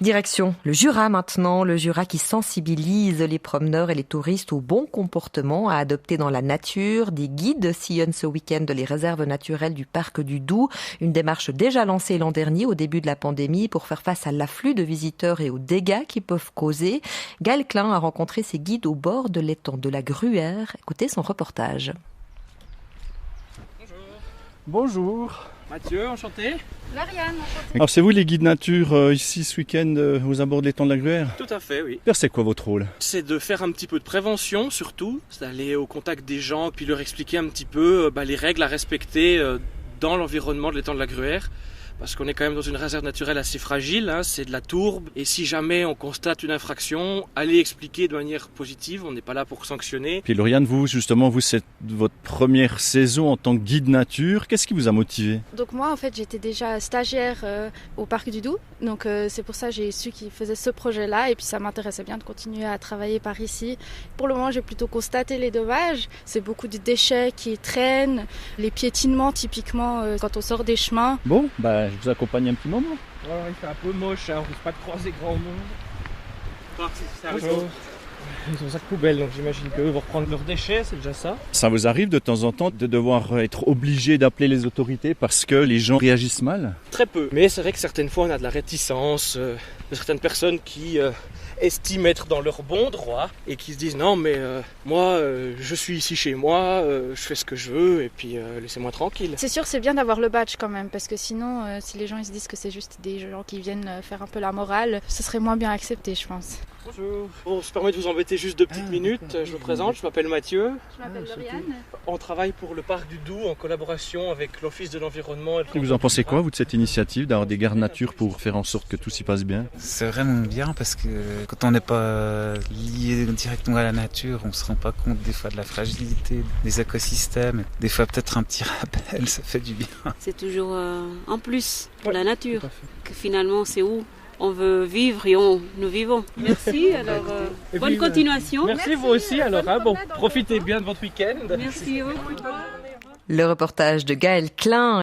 Direction le Jura maintenant, le Jura qui sensibilise les promeneurs et les touristes au bon comportement à adopter dans la nature. Des guides sillonnent ce week-end les réserves naturelles du parc du Doubs, une démarche déjà lancée l'an dernier au début de la pandémie pour faire face à l'afflux de visiteurs et aux dégâts qu'ils peuvent causer. Gaël Klein a rencontré ses guides au bord de l'étang de la Gruère. Écoutez son reportage. Bonjour. Mathieu, enchanté. Lauriane, enchantée. Alors c'est vous les guides nature ici ce week-end aux abords de l'étang de la Gruère? Tout à fait, oui. Alors c'est quoi votre rôle? C'est de faire un petit peu de prévention surtout, c'est d'aller au contact des gens puis leur expliquer un petit peu les règles à respecter dans l'environnement de l'étang de la Gruère. Parce qu'on est quand même dans une réserve naturelle assez fragile, c'est de la tourbe. Et si jamais on constate une infraction, allez expliquer de manière positive, on n'est pas là pour sanctionner. Puis Lauriane, vous c'est votre première saison en tant que guide nature. Qu'est-ce qui vous a motivé? Donc moi en fait j'étais déjà stagiaire au parc du Doubs, donc c'est pour ça que j'ai su qu'ils faisaient ce projet-là et puis ça m'intéressait bien de continuer à travailler par ici. Pour le moment j'ai plutôt constaté les dommages, c'est beaucoup de déchets qui traînent, les piétinements typiquement quand on sort des chemins. Bon, je vous accompagne un petit moment. Alors il fait un peu moche, on risque pas de croiser grand monde. Bonjour. Ils ont un sac poubelle, donc j'imagine qu'eux vont reprendre leurs déchets, c'est déjà ça. Ça vous arrive de temps en temps de devoir être obligé d'appeler les autorités parce que les gens réagissent mal? Très peu, mais c'est vrai que certaines fois on a de la réticence de certaines personnes qui estiment être dans leur bon droit et qui se disent non mais moi je suis ici chez moi, je fais ce que je veux et puis laissez-moi tranquille. C'est sûr c'est bien d'avoir le badge quand même parce que sinon si les gens ils se disent que c'est juste des gens qui viennent faire un peu la morale, ce serait moins bien accepté je pense. Bonjour. On se permet de vous embêter juste 2 petites minutes. Je me présente, je m'appelle Mathieu. Je m'appelle Lauriane. On travaille pour le parc du Doubs en collaboration avec l'Office de l'environnement. Et vous en pensez quoi, vous, de cette initiative d'avoir des gardes nature pour faire en sorte que tout s'y passe bien? C'est vraiment bien parce que quand on n'est pas lié directement à la nature, on ne se rend pas compte des fois de la fragilité des écosystèmes. Des fois peut-être un petit rappel, ça fait du bien. C'est toujours en plus pour la nature, que finalement c'est où on veut vivre et nous vivons. Merci, alors bonne continuation. Merci vous aussi, alors profitez bien de votre week-end. Merci beaucoup. Le reportage de Gaël Klein.